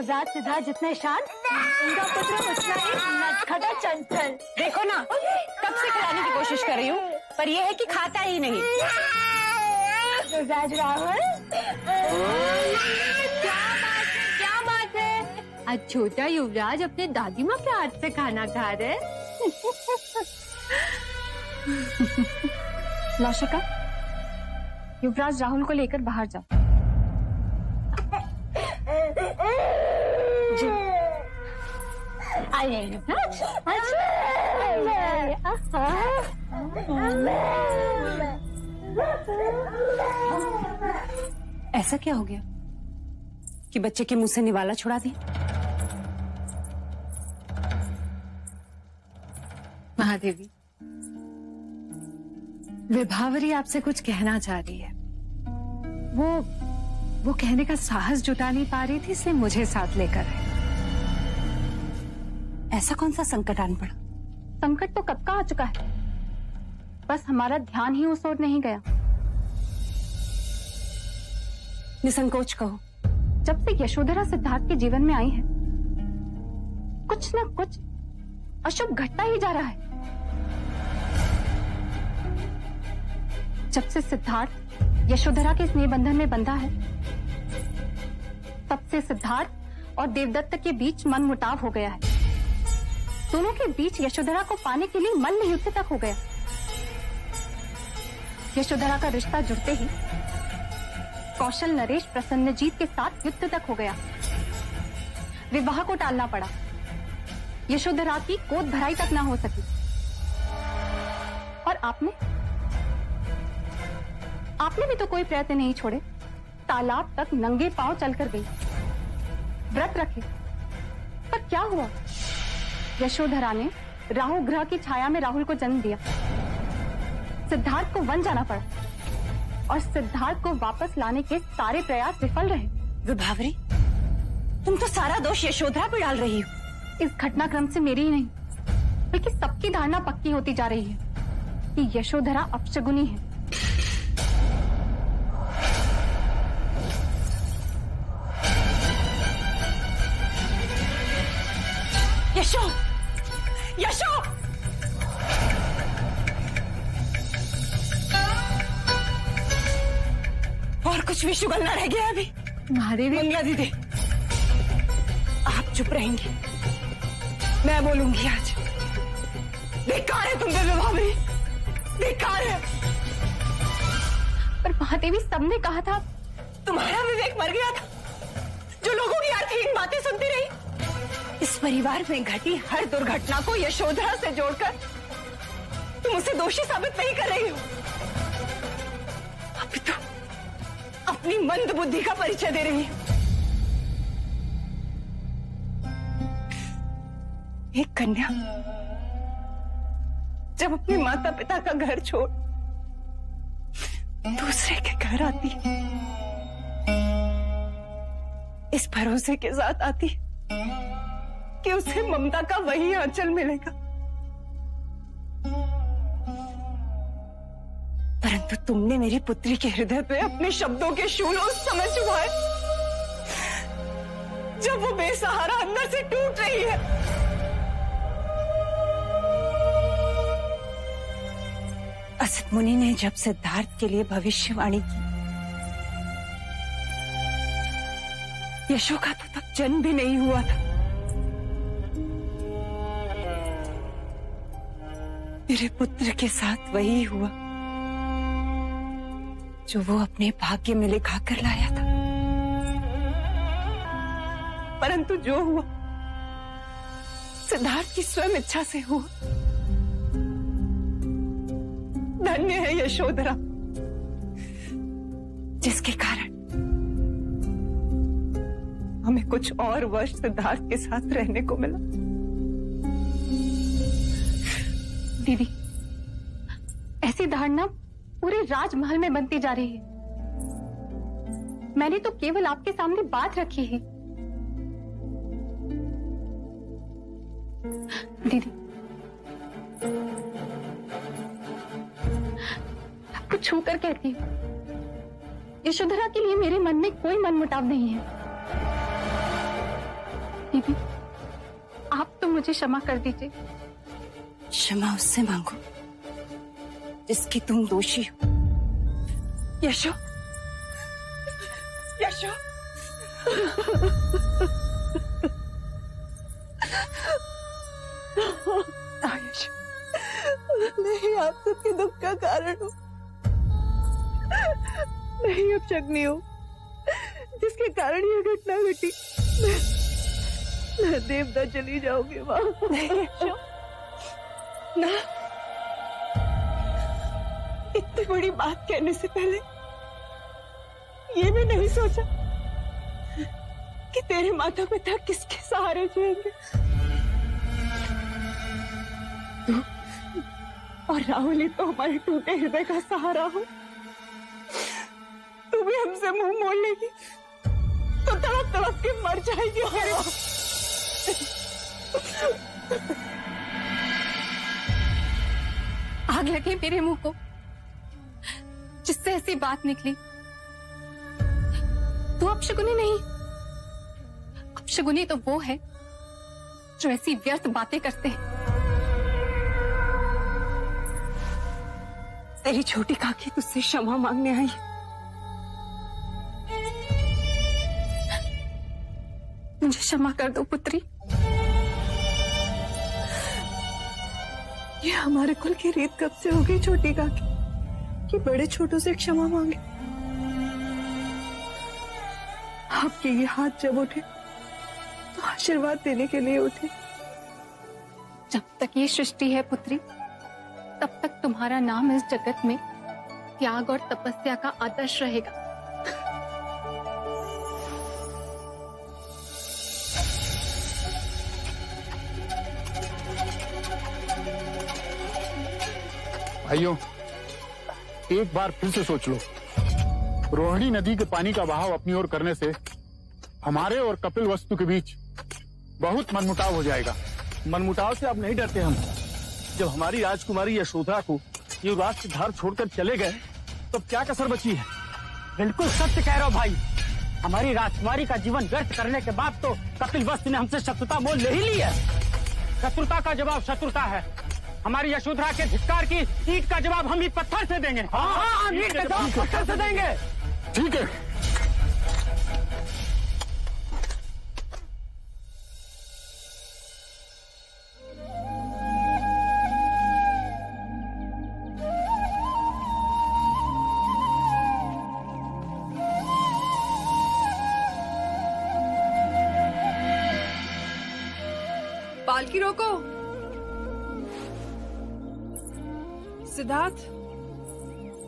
युवराज सिद्धार्थ जितने शांत, उनका पुत्र उतना ही नटखटा चंचल। देखो ना, कब से खिलाने की कोशिश कर रही हूँ, पर यह है कि खाता ही नहीं। युवराज राहुल, क्या बात है? आज छोटा युवराज अपने दादी माँ के हाथ से खाना खा रहे। लौशिका, युवराज राहुल को लेकर बाहर जाओ। जी। आइए युवराज। ऐसा क्या हो गया कि बच्चे के मुंह से निवाला छुड़ा दिया? महादेवी, विभावरी आपसे कुछ कहना चाह रही है। वो कहने का साहस जुटा नहीं पा रही थी, इसलिए मुझे साथ लेकर आई। ऐसा कौन सा संकट आन पड़ा? संकट तो कब का आ चुका है, बस हमारा ध्यान ही उस ओर नहीं गया। निसंकोच कहो। जब से यशोधरा सिद्धार्थ के जीवन में आई है, कुछ न कुछ अशुभ घटता ही जा रहा है। जब से सिद्धार्थ यशोधरा के स्नेह बंधन में बंधा है, तब से सिद्धार्थ और देवदत्त के बीच मन मुटाव हो गया है। दोनों के बीच यशोधरा को पाने के लिए मल्ल युद्ध तक हो गया। यशोधरा का रिश्ता जुड़ते ही कौशल नरेश प्रसन्नजीत के साथ युद्ध तक हो गया। विवाह को टालना पड़ा, यशोधरा की गोद भराई तक ना हो सकी। और आपने भी तो कोई प्रयत्न नहीं छोड़े। तालाब तक नंगे पांव चलकर गई, व्रत रखे, पर क्या हुआ? यशोधरा ने राहु ग्रह की छाया में राहुल को जन्म दिया। सिद्धार्थ को वन जाना पड़ा और सिद्धार्थ को वापस लाने के सारे प्रयास विफल रहे। विभावरी, तुम तो सारा दोष यशोधरा पर डाल रही हो। इस घटनाक्रम से मेरी ही नहीं, बल्कि सबकी धारणा पक्की होती जा रही है कि यशोधरा अपशगुनी है। यशो, यशो! और कुछ भी शुगलना रह गया अभी। महादेवी, मंगला दीदी, आप चुप रहेंगी, मैं बोलूंगी आज। बेकार है तुम पे विभावरी, बेकार है। पर महादेवी, सबने कहा था। तुम्हारा विवेक मर गया था जो लोगों की अर्थहीन बातें सुनती रही। इस परिवार में घटी हर दुर्घटना को यशोधरा से जोड़कर तुम उसे दोषी साबित नहीं कर रही हो। अब तो अपनी मंद बुद्धि का परिचय दे रही हो। एक कन्या जब अपने माता पिता का घर छोड़ दूसरे के घर आती है, इस भरोसे के साथ आती है कि उसे ममता का वही आंचल मिलेगा, परंतु तुमने मेरी पुत्री के हृदय पे अपने शब्दों के शूल उस समय चुभाए जब वो बेसहारा अंदर से टूट रही है। असित मुनि ने जब सिद्धार्थ के लिए भविष्यवाणी की, यशो का तो तब जन्म भी नहीं हुआ था। मेरे पुत्र के साथ वही हुआ जो वो अपने भाग्य में लिखा कर लाया था, परंतु जो हुआ सिद्धार्थ की स्वयं इच्छा से हुआ। धन्य है यशोधरा, जिसके कारण हमें कुछ और वर्ष सिद्धार्थ के साथ रहने को मिला। दीदी, ऐसी धारणा पूरे राजमहल में बनती जा रही है। मैंने तो केवल आपके सामने बात रखी है। दीदी, आपको छू कर कहती हूँ, यशोधरा के लिए मेरे मन में कोई मनमुटाव नहीं है। दीदी, आप तो मुझे क्षमा कर दीजिए। क्षमा उससे मांगो जिसकी तुम दोषी हो। यशो, यशो, यशो, मैं ही आप सबके दुख का कारण हूँ। मैं ही अपशगनी हूँ जिसके कारण ये घटना घटी। मैं देवता चली जाऊंगी माँ। नहीं यशो, ना, इतनी बड़ी बात कहने से पहले ये भी नहीं सोचा कि तेरे माता पिता किसके सहारे जिएंगे। तू और राहुल ही तो हमारे टूटे हृदय का सहारा हो। तू भी हमसे मुंह मोड़ लेगी तो तड़प तड़प के मर जाएगी। आग लगे मेरे मुंह को जिससे ऐसी बात निकली। तू अपशगुनी नहीं, अपशगुनी तो वो है जो ऐसी व्यर्थ बातें करते हैं। तेरी छोटी काकी तुझसे क्षमा मांगने आई। मुझे क्षमा कर दो पुत्री। ये हमारे कुल की रीत कब से हो गई छोटी काकी कि बड़े छोटों से क्षमा मांगे। आपके ये हाथ जब उठे तो आशीर्वाद देने के लिए उठे। जब तक ये सृष्टि है पुत्री, तब तक तुम्हारा नाम इस जगत में त्याग और तपस्या का आदर्श रहेगा। भाइयों, एक बार फिर से सोच लो। रोहिणी नदी के पानी का बहाव अपनी ओर करने से हमारे और कपिल वस्तु के बीच बहुत मनमुटाव हो जाएगा। मनमुटाव से अब नहीं डरते हम। जब हमारी राजकुमारी यशोधरा को युवराज की धार छोड़कर चले गए तो क्या कसर बची है। बिल्कुल सत्य कह रहे हो भाई। हमारी राजकुमारी का जीवन व्यर्थ करने के बाद तो कपिल वस्तु ने हमसे शत्रुता मोल ले ही ली है। शत्रुता का जवाब शत्रुता है। हमारी यशोधरा के धिक्कार की ईंट का जवाब हम ईंट पत्थर से देंगे। हाँ, ईंट का जवाब पत्थर से देंगे। ठीक है। पालकी रोको। सिद्धार्थ,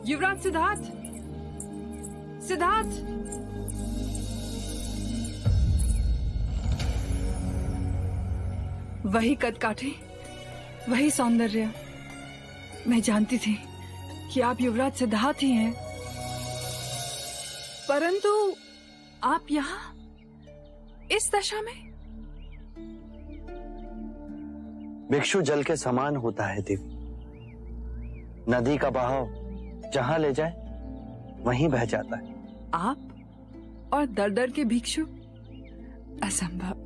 युवराज सिद्धार्थ, सिद्धार्थ। वही कद काठी, वही सौंदर्य। मैं जानती थी कि आप युवराज सिद्धार्थ ही हैं, परंतु आप यहाँ इस दशा में। भिक्षु जल के समान होता है देवी। नदी का बहाव जहां ले जाए वहीं बह जाता है। आप और दर दर के भिक्षु, असंभव।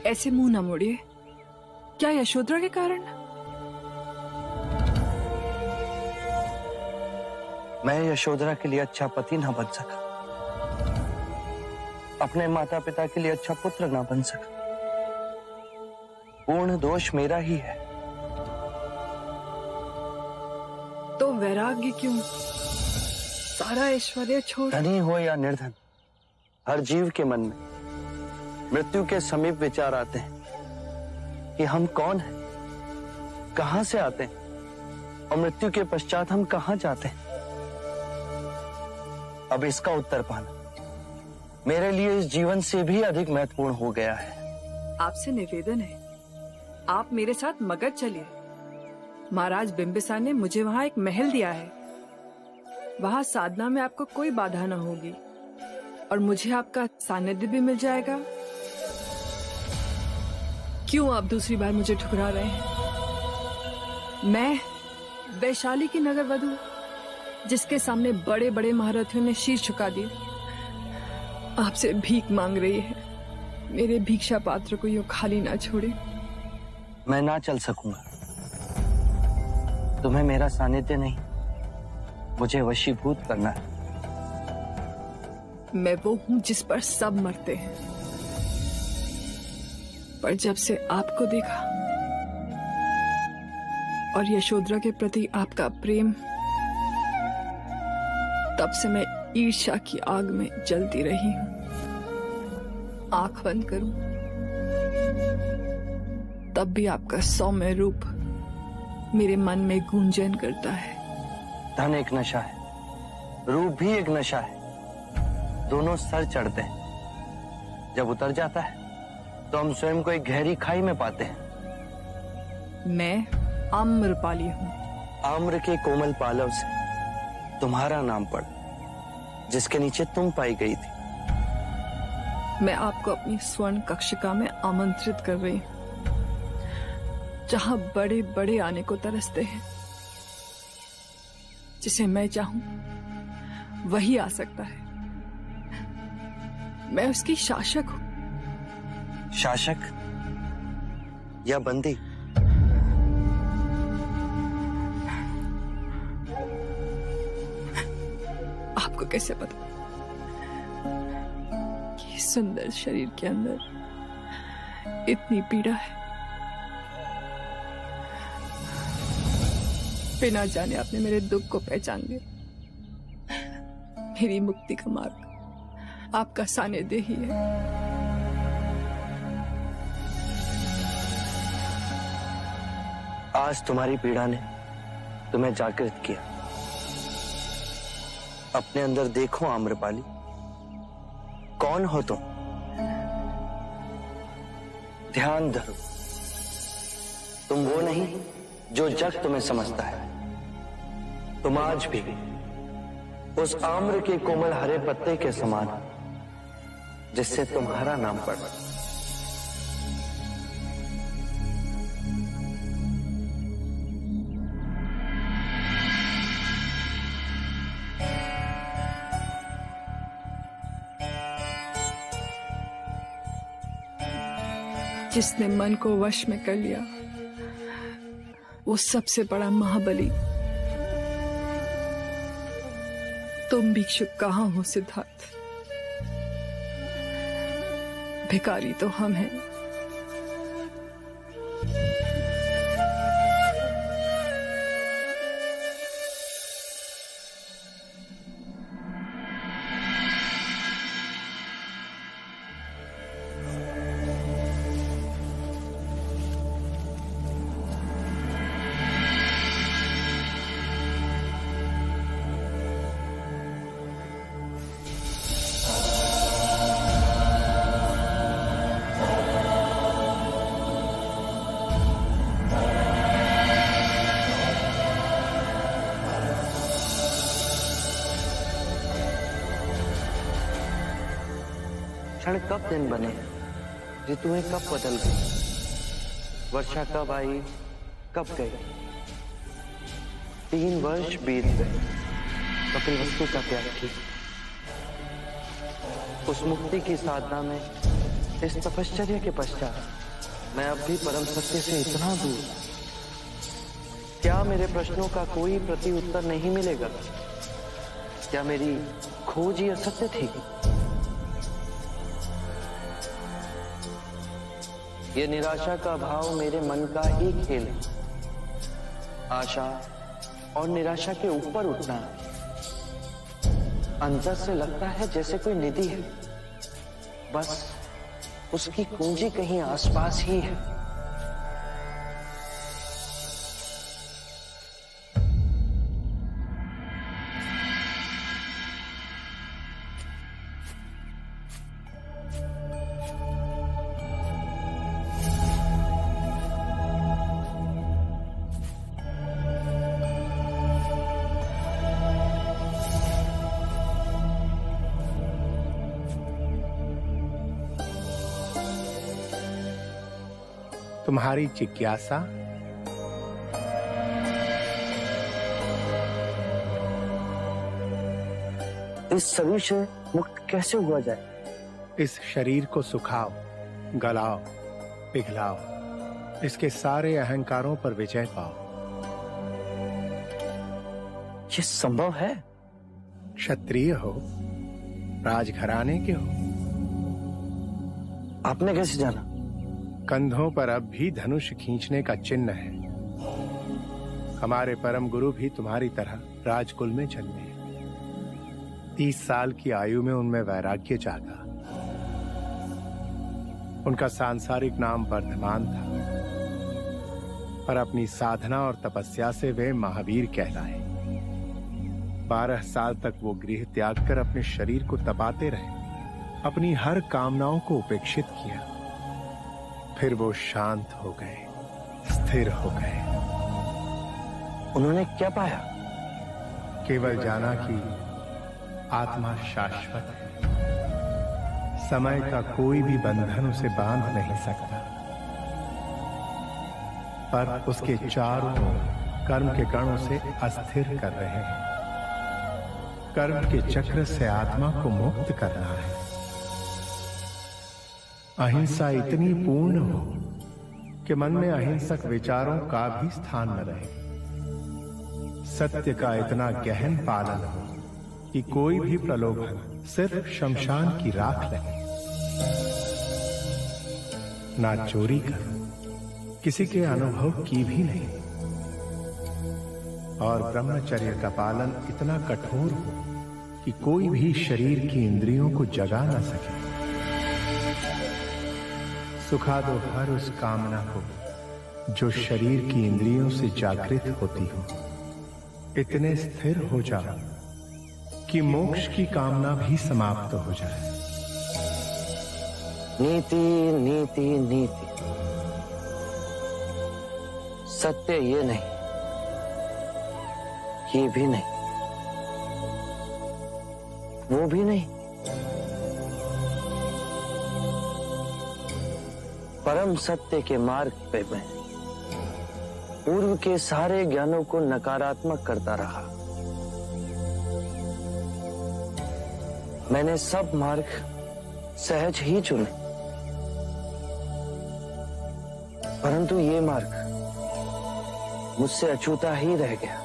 ऐसे मुंह न मोड़िए। क्या यशोधरा के कारण? मैं यशोधरा के लिए अच्छा पति ना बन सका, अपने माता पिता के लिए अच्छा पुत्र ना बन सका। पूर्ण दोष मेरा ही है। तो वैराग्य क्यों? सारा ऐश्वर्य छोड़। धनी हो या निर्धन, हर जीव के मन में मृत्यु के समीप विचार आते हैं कि हम कौन हैं, कहां से आते हैं और मृत्यु के पश्चात हम कहां जाते हैं। अब इसका उत्तर पाना मेरे लिए इस जीवन से भी अधिक महत्वपूर्ण हो गया है। आपसे निवेदन है, आप मेरे साथ मगध चलिए। महाराज बिंबिसार ने मुझे वहां एक महल दिया है। वहां साधना में आपको कोई बाधा न होगी और मुझे आपका सानिध्य भी मिल जाएगा। क्यों आप दूसरी बार मुझे ठुकरा रहे हैं? मैं वैशाली की नगर वधू, जिसके सामने बड़े बड़े महारथियों ने शीश झुका दिए। आपसे भीख मांग रही है। मेरे भिक्षा पात्र को यूं खाली ना छोड़े। मैं ना चल सकूंगा। तुम्हें मेरा सानिध्य नहीं, मुझे वशीभूत करना है। मैं वो हूं जिस पर सब मरते हैं, पर जब से आपको देखा और यशोधरा के प्रति आपका प्रेम, तब से मैं ईर्ष्या की आग में जलती रही हूं। आंख बंद करूं तब भी आपका सौम्य रूप मेरे मन में गूंजन करता है। धन एक नशा है, रूप भी एक नशा है। दोनों सर चढ़ते हैं, जब उतर जाता है तो हम स्वयं को एक गहरी खाई में पाते हैं। मैं आम्रपाली हूं। आम्र के कोमल पालव से तुम्हारा नाम पड़ा, जिसके नीचे तुम पाई गई थी। मैं आपको अपनी स्वर्ण कक्षिका में आमंत्रित कर रही हूं, जहां बड़े बड़े आने को तरसते हैं। जिसे मैं चाहूं वही आ सकता है। मैं उसकी शासक हूं। शासक या बंदी? आपको कैसे पता कि इस सुंदर शरीर के अंदर इतनी पीड़ा है? बिना जाने आपने मेरे दुख को पहचान लिया। मेरी मुक्ति का मार्ग आपका सानिध्य ही है। आज तुम्हारी पीड़ा ने तुम्हें जागृत किया। अपने अंदर देखो आम्रपाली, कौन हो तुम? ध्यान धरो, तुम वो नहीं जो जग तुम्हें समझता है। तुम आज भी उस आम्र के कोमल हरे पत्ते के समान, जिससे तुम्हारा नाम पड़ा। जिसने मन को वश में कर लिया, वो सबसे बड़ा महाबली। तुम भिक्षुक कहाँ हो सिद्धार्थ? भिखारी तो हम हैं। क्षण कब दिन बने, ऋतुएं कब बदल गई, वर्षा कब आई कब गई। 3 वर्ष बीत गए कपिलवस्तु का त्याग किया। उस मुक्ति की साधना में, इस तपश्चर्या के पश्चात मैं अब भी परम सत्य से इतना दूर। क्या मेरे प्रश्नों का कोई प्रति उत्तर नहीं मिलेगा? क्या मेरी खोज ही असत्य थी? ये निराशा का भाव मेरे मन का ही खेल है। आशा और निराशा के ऊपर उठना अंदर से लगता है जैसे कोई निधि है, बस उसकी कुंजी कहीं आसपास ही है। तुम्हारी जिज्ञासा इस शरीर से मुक्त कैसे हुआ जाए? इस शरीर को सुखाओ, गलाओ, पिघलाओ, इसके सारे अहंकारों पर विजय पाओ। ये संभव है? क्षत्रिय हो, राजघराने के हो। आपने कैसे जाना? कंधों पर अब भी धनुष खींचने का चिन्ह है। हमारे परम गुरु भी तुम्हारी तरह राजकुल में जन्मे। 30 साल की आयु में उनमें वैराग्य जागा। उनका सांसारिक नाम वर्धमान था, पर अपनी साधना और तपस्या से वे महावीर कहलाए। 12 साल तक वो गृह त्याग कर अपने शरीर को तपाते रहे, अपनी हर कामनाओं को उपेक्षित किया। फिर वो शांत हो गए, स्थिर हो गए। उन्होंने क्या पाया? केवल जाना कि आत्मा शाश्वत है। समय का कोई भी बंधन उसे बांध नहीं सकता, पर उसके चारों ओर कर्म के कण उसे अस्थिर कर रहे हैं। कर्म के चक्र से आत्मा को मुक्त करना है। अहिंसा इतनी पूर्ण हो कि मन में अहिंसक विचारों का भी स्थान न रहे। सत्य का इतना गहन पालन हो कि कोई भी प्रलोभन सिर्फ शमशान की राख लगे। ना चोरी कर, किसी के अनुभव की भी नहीं, और ब्रह्मचर्य का पालन इतना कठोर हो कि कोई भी शरीर की इंद्रियों को जगा न सके। सुखा दो हर उस कामना को जो शरीर की इंद्रियों से जागृत होती हो। इतने स्थिर हो जाओ कि मोक्ष की कामना भी समाप्त हो जाए। नीति नीति नीति। सत्य ये नहीं, ये भी नहीं, वो भी नहीं। परम सत्य के मार्ग पे मैं पूर्व के सारे ज्ञानों को नकारात्मक करता रहा। मैंने सब मार्ग सहज ही चुने, परंतु ये मार्ग मुझसे अछूता ही रह गया।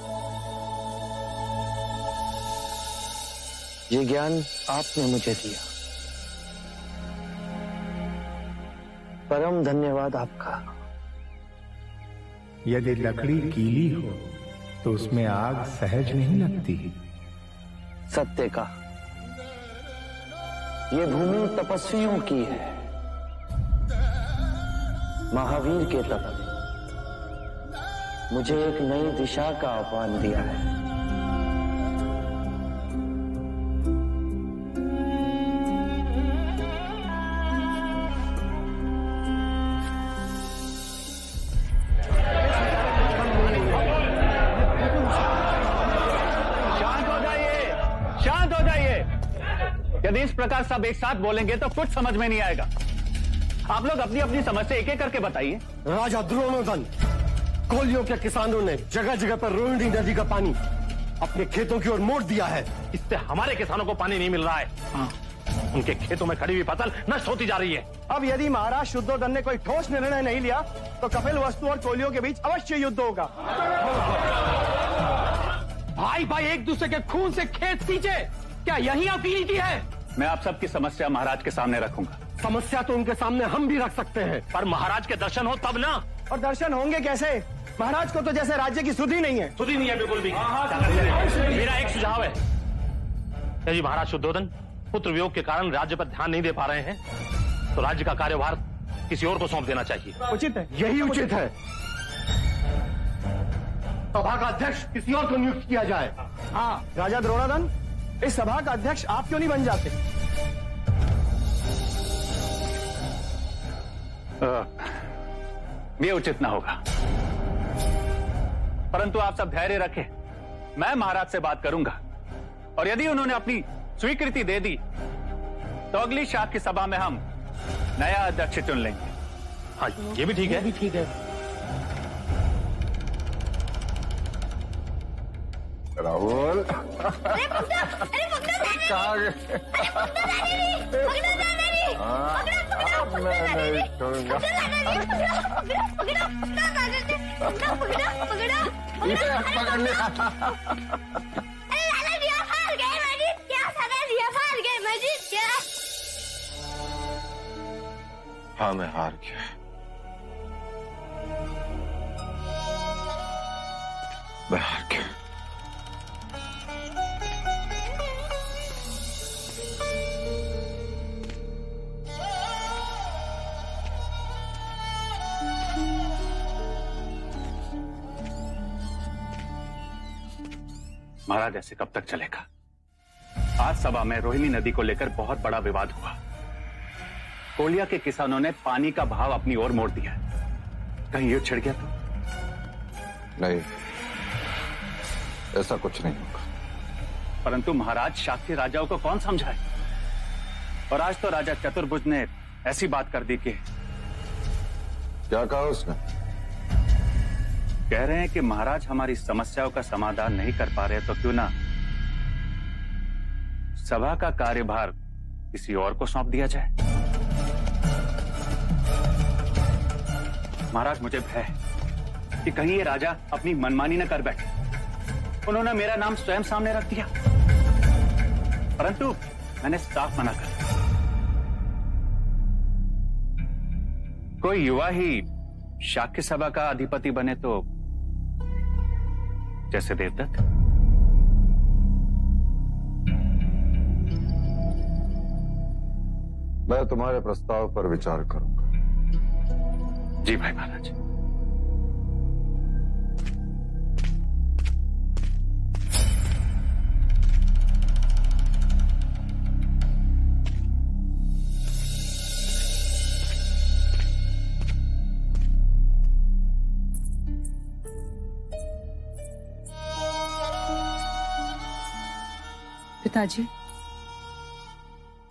ये ज्ञान आपने मुझे दिया, परम धन्यवाद आपका। यदि लकड़ी गीली हो तो उसमें आग सहज नहीं लगती। सत्य का ये भूमि तपस्वियों की है। महावीर के तप ने मुझे एक नई दिशा का आह्वान दिया है। यदि इस प्रकार सब एक साथ बोलेंगे तो कुछ समझ में नहीं आएगा। आप लोग अपनी अपनी समस्या एक एक करके बताइए। राजा द्रोणोदन, कोलियों के किसानों ने जगह जगह पर रोहिणी नदी का पानी अपने खेतों की ओर मोड़ दिया है। इससे हमारे किसानों को पानी नहीं मिल रहा है। उनके खेतों में खड़ी हुई फसल नष्ट होती जा रही है। अब यदि महाराज शुद्धोधन ने कोई ठोस निर्णय नहीं लिया तो कपिल वस्तु और कोलियों के बीच अवश्य युद्ध होगा। भाई भाई एक दूसरे के खून से खेत सींचे, क्या यही आपकी नीति है? मैं आप सबकी समस्या महाराज के सामने रखूंगा। समस्या तो उनके सामने हम भी रख सकते हैं, पर महाराज के दर्शन हो तब ना। और दर्शन होंगे कैसे? महाराज को तो जैसे राज्य की सुधि नहीं है। सुधि नहीं है बिल्कुल भी। मेरा एक सुझाव है, यदि महाराज शुद्धोधन पुत्र वियोग के कारण राज्य पर ध्यान नहीं दे पा रहे हैं तो राज्य का कार्यभार किसी और को सौंप देना चाहिए। उचित है, यही उचित है। सभा का अध्यक्ष किसी और को नियुक्त किया जाए। हाँ राजा द्रोणादन, इस सभा का अध्यक्ष आप क्यों नहीं बन जाते? ये उचित ना होगा, परंतु आप सब धैर्य रखें। मैं महाराज से बात करूंगा और यदि उन्होंने अपनी स्वीकृति दे दी तो अगली शाख की सभा में हम नया अध्यक्ष चुन लेंगे। हाँ ये भी ठीक है। भी ठीक है। राहुल कहाँ गए? मैं नहीं छोड़ूंगा। इसे पकड़ लिया। हाँ मैं हार गया। मैं हार गया। महाराज ऐसे कब तक चलेगा? आज सभा में रोहिणी नदी को लेकर बहुत बड़ा विवाद हुआ। कोलिया के किसानों ने पानी का बहाव अपनी ओर मोड़ दिया। कहीं युद्ध छिड़ गया तो? नहीं, ऐसा कुछ नहीं होगा। परंतु महाराज, शाक्य राजाओं को कौन समझाए? और आज तो राजा चतुर्भुज ने ऐसी बात कर दी कि क्या कहा उसने? कह रहे हैं कि महाराज हमारी समस्याओं का समाधान नहीं कर पा रहे तो क्यों ना सभा का कार्यभार किसी और को सौंप दिया जाए। महाराज, मुझे भय है कि कहीं ये राजा अपनी मनमानी न कर बैठे। उन्होंने मेरा नाम स्वयं सामने रख दिया, परंतु मैंने साफ मना कर दिया। कोई युवा ही शाक्य सभा का अधिपति बने तो जैसे देवदत्त। मैं तुम्हारे प्रस्ताव पर विचार करूंगा। जी भाई महाराज। पिताजी,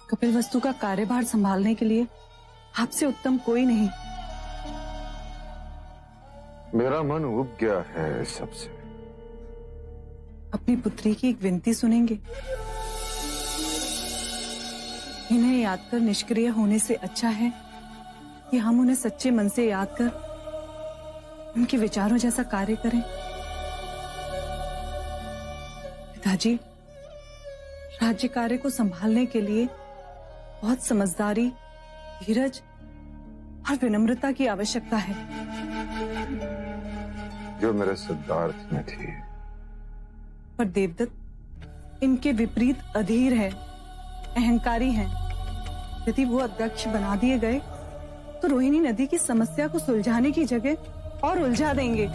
कपिलवस्तु का कार्यभार संभालने के लिए आपसे उत्तम कोई नहीं। मेरा मन उब गया है सबसे। अपनी पुत्री की एक विनती सुनेंगे? इन्हें याद कर निष्क्रिय होने से अच्छा है कि हम उन्हें सच्चे मन से याद कर उनके विचारों जैसा कार्य करें। पिताजी, राज्य कार्य को संभालने के लिए बहुत समझदारी, धीरज और विनम्रता की आवश्यकता है, जो मेरे सिद्धार्थ में थी। पर देवदत्त इनके विपरीत अधीर है, अहंकारी हैं। यदि वो अध्यक्ष बना दिए गए तो रोहिणी नदी की समस्या को सुलझाने की जगह और उलझा देंगे,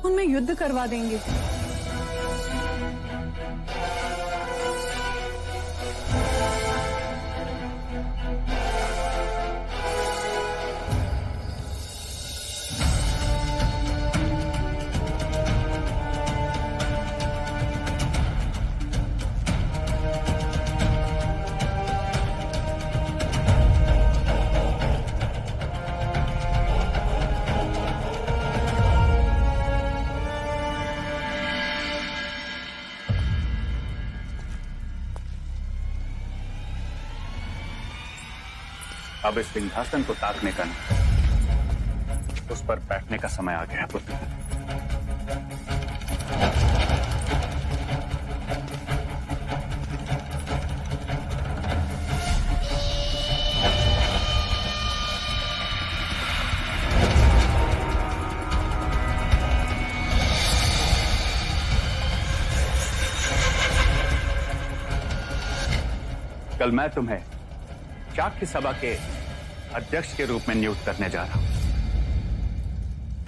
उनमें युद्ध करवा देंगे। अब इस सिंहासन को ताकने का नहीं, उस पर बैठने का समय आ गया पुत्र। कल मैं तुम्हें शाक्य सभा के अध्यक्ष के रूप में नियुक्त करने जा रहा हूं।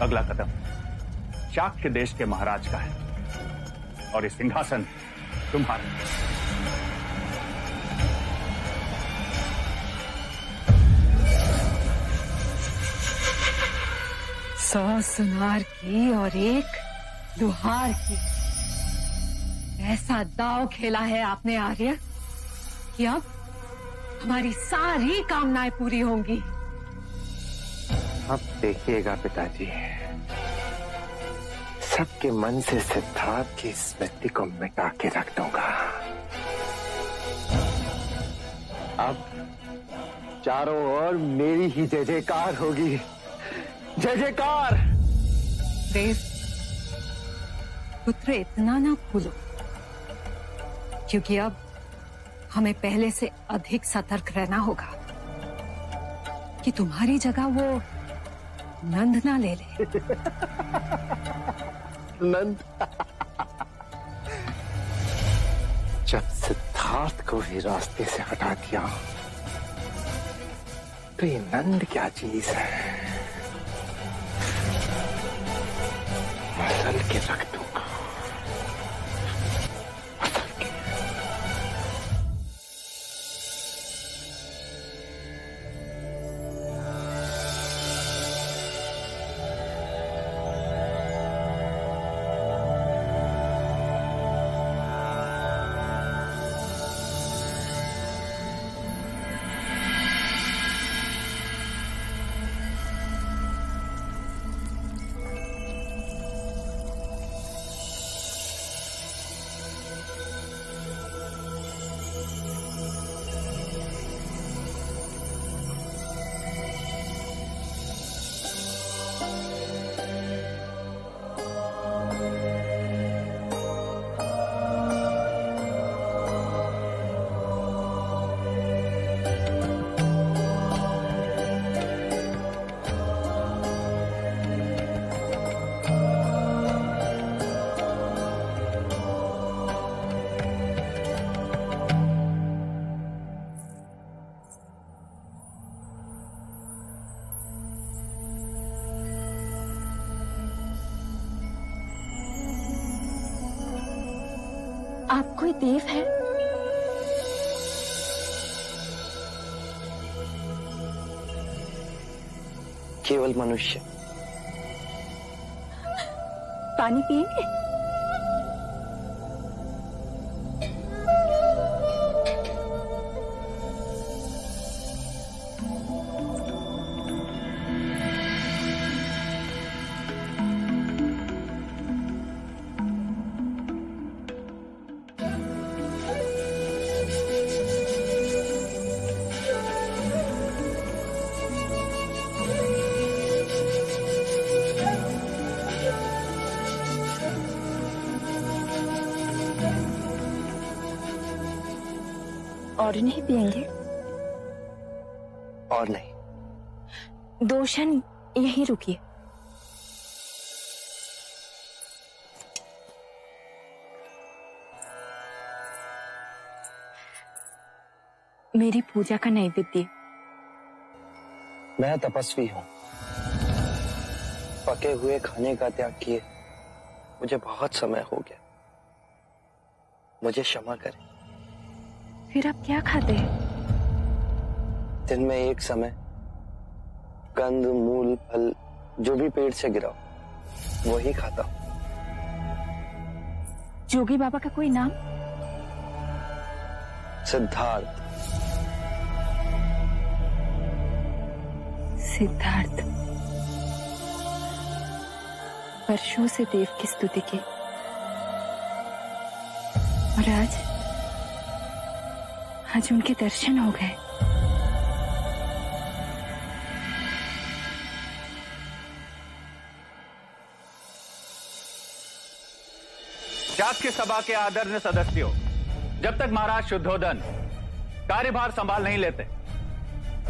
अगला कदम शाक्य देश के महाराज का है और ये सिंहासन तुम्हारा। सौ सुनार की और एक दुहार की, ऐसा दांव खेला है आपने आर्य कि अब हमारी सारी कामनाएं पूरी होंगी। अब देखिएगा पिताजी, सबके मन से सिद्धार्थ की स्मृति को मिटा के रख दूंगा। अब चारों ओर मेरी ही जय जयकार होगी। जय जयकार। देव, पुत्र इतना ना भूलो, क्योंकि अब हमें पहले से अधिक सतर्क रहना होगा कि तुम्हारी जगह वो नंद ना ले ले। नंद? जब सिद्धार्थ को ही रास्ते से हटा दिया तो ये नंद क्या चीज है? मसल के रख दूंगा, मसल के। आप कोई देव है? केवल मनुष्य। पानी पिएंगे? और नहीं पिएंगे? और नहीं। 2 क्षण यहीं रुकिए। मेरी पूजा का नैवेद्य। मैं तपस्वी हूं। पके हुए खाने का त्याग किए मुझे बहुत समय हो गया। मुझे क्षमा करें। फिर आप क्या खाते हैं? दिन में एक समय कंद, मूल, फल जो भी पेड़ से गिरा वही खाता हूं। जोगी बाबा का कोई नाम? सिद्धार्थ। सिद्धार्थ। वर्षों से देव की स्तुति की और आज उनके दर्शन हो गए। शाक्य सभा के आदरणीय सदस्यों, जब तक महाराज शुद्धोदन कार्यभार संभाल नहीं लेते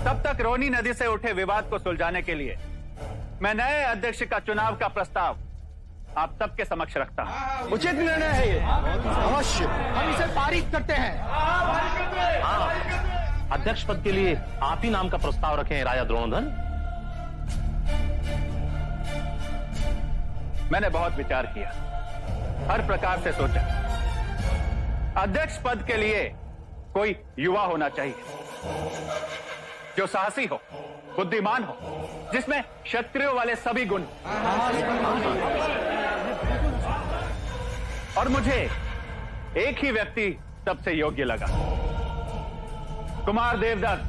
तब तक रोहिणी नदी से उठे विवाद को सुलझाने के लिए मैं नए अध्यक्ष का चुनाव का प्रस्ताव आप सबके समक्ष रखता हूं। उचित निर्णय है ये। अवश्य हम इसे पारित करते हैं। अध्यक्ष पद के लिए आप ही नाम का प्रस्ताव रखें राजा द्रोणोधन। मैंने बहुत विचार किया, हर प्रकार से सोचा। अध्यक्ष पद के लिए कोई युवा होना चाहिए जो साहसी हो, बुद्धिमान हो, जिसमें क्षत्रियों वाले सभी गुण। और मुझे एक ही व्यक्ति सबसे योग्य लगा, कुमार देवदत्त।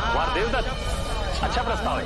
कुमार देवदत्त अच्छा प्रस्ताव है।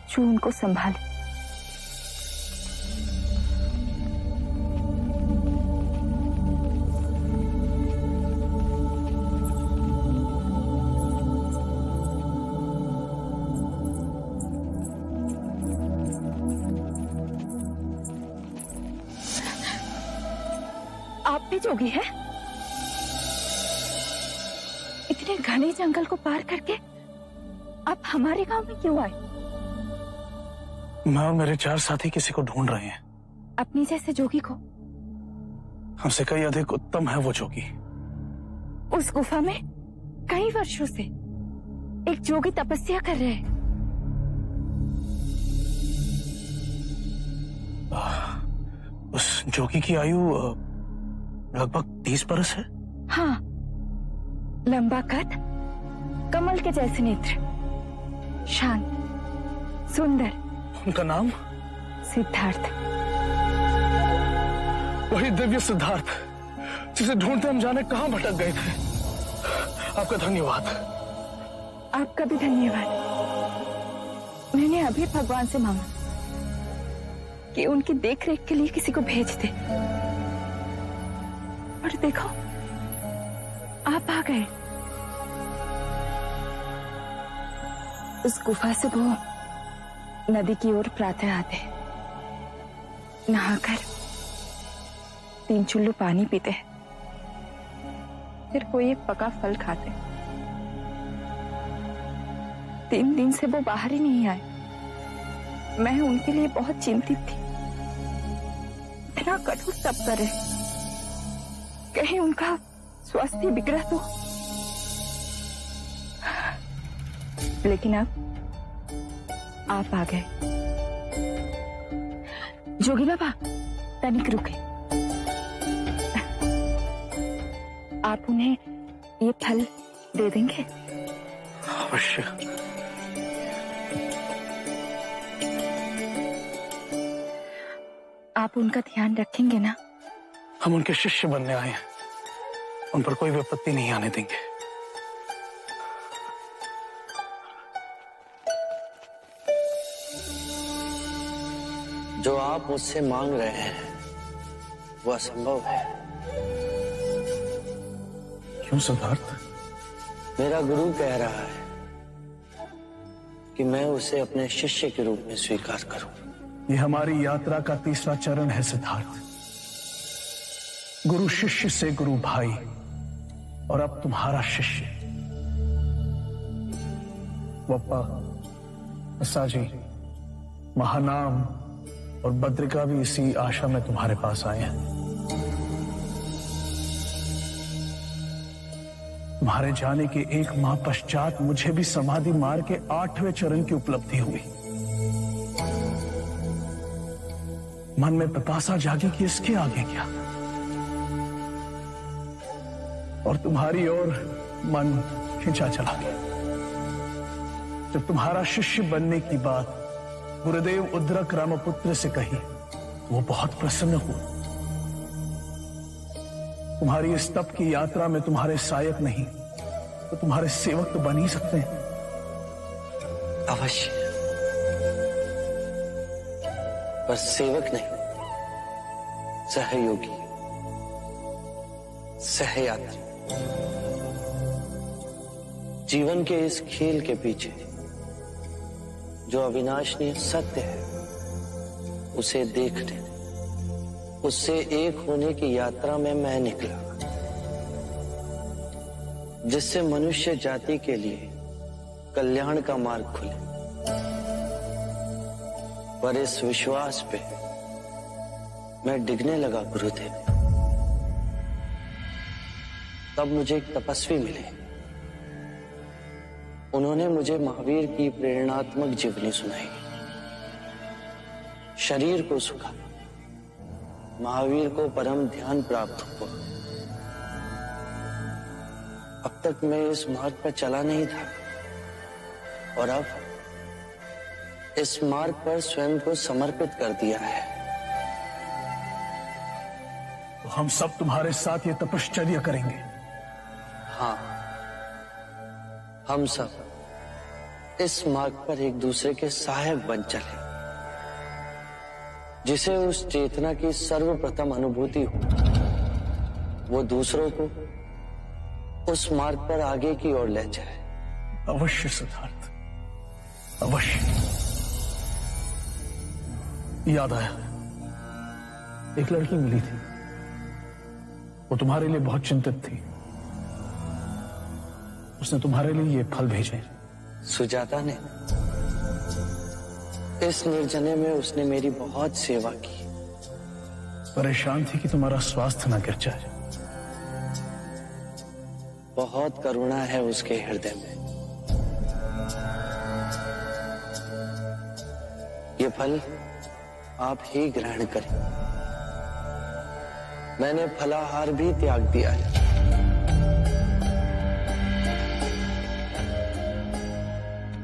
जो उनको संभाले। आप भी जोगी है? इतने घने जंगल को पार करके आप हमारे गांव में क्यों आए? मैं और मेरे 4 साथी किसी को ढूंढ रहे हैं। अपनी जैसे जोगी को? हमसे कई अधिक उत्तम है वो जोगी। उस गुफा में कई वर्षों से एक जोगी तपस्या कर रहे हैं। उस जोगी की आयु लगभग 30 बरस है। हाँ, लंबा कद, कमल के जैसे नेत्र, शांत, सुंदर। उनका नाम? सिद्धार्थ। वही दिव्य सिद्धार्थ जिसे ढूंढते हम जाने कहां भटक गए थे। आपका धन्यवाद। आपका भी धन्यवाद। मैंने अभी भगवान से मांगा कि उनकी देखरेख के लिए किसी को भेज दे, और देखो आप आ गए। उस गुफा से वो नदी की ओर प्रातः आते, नहाकर 3 चुल्लू पानी पीते, फिर कोई एक पका फल खाते। 3 दिन से वो बाहर ही नहीं आए। मैं उनके लिए बहुत चिंतित थी। इतना कठोर तप करे, कहीं उनका स्वास्थ्य बिगड़ा तो। लेकिन अब आप आ गए। जोगी बाबा, तनिक रुके। आप उन्हें ये फल दे देंगे? अवश्य। आप उनका ध्यान रखेंगे ना? हम उनके शिष्य बनने आए हैं, उन पर कोई विपत्ति नहीं आने देंगे। जो आप मुझसे मांग रहे हैं वो असंभव है। क्यों सिद्धार्थ? मेरा गुरु कह रहा है कि मैं उसे अपने शिष्य के रूप में स्वीकार करूं। ये हमारी यात्रा का 3रा चरण है सिद्धार्थ। गुरु शिष्य से गुरु भाई, और अब तुम्हारा शिष्य। वप्पा, असाजी, महानाम और बद्रिका भी इसी आशा में तुम्हारे पास आए हैं। तुम्हारे जाने के 1 माह पश्चात मुझे भी समाधि मार्ग के 8वें चरण की उपलब्धि हुई। मन में पिपासा जागी कि इसके आगे क्या, और तुम्हारी ओर मन खिंचा चला गया। जब तुम्हारा शिष्य बनने की बात गुरुदेव उद्रक रामपुत्र से कही, वो बहुत प्रसन्न हुए। तुम्हारी इस तप की यात्रा में तुम्हारे सहायक नहीं तो तुम्हारे सेवक तो बन ही सकते हैं। अवश्य, पर सेवक नहीं, सहयोगी, सहयात्री। जीवन के इस खेल के पीछे जो अविनाशनीय सत्य है उसे देखने, उससे एक होने की यात्रा में मैं निकला, जिससे मनुष्य जाति के लिए कल्याण का मार्ग खुले। पर इस विश्वास पे मैं डिगने लगा गुरुदेव। तब मुझे एक तपस्वी मिले। उन्होंने मुझे महावीर की प्रेरणात्मक जीवनी सुनाई। शरीर को सुखा, महावीर को परम ध्यान प्राप्त हुआ। अब तक मैं इस मार्ग पर चला नहीं था, और अब इस मार्ग पर स्वयं को समर्पित कर दिया है। तो हम सब तुम्हारे साथ ये तपश्चर्या करेंगे। हाँ, हम सब इस मार्ग पर एक दूसरे के सहायक बन चले, जिसे उस चेतना की सर्वप्रथम अनुभूति हो, वो दूसरों को उस मार्ग पर आगे की ओर ले जाए। अवश्य सिद्धार्थ, अवश्य। याद आया, एक लड़की मिली थी, वो तुम्हारे लिए बहुत चिंतित थी। उसने तुम्हारे लिए ये फल भेजे। सुजाता ने? इस निर्जने में उसने मेरी बहुत सेवा की। परेशान थी कि तुम्हारा स्वास्थ्य न गिर जाए। बहुत करुणा है उसके हृदय में। ये फल आप ही ग्रहण करें। मैंने फलाहार भी त्याग दिया है।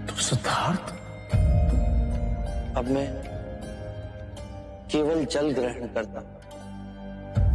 तो सिद्धार्थ, अब मैं केवल जल ग्रहण करता हूं।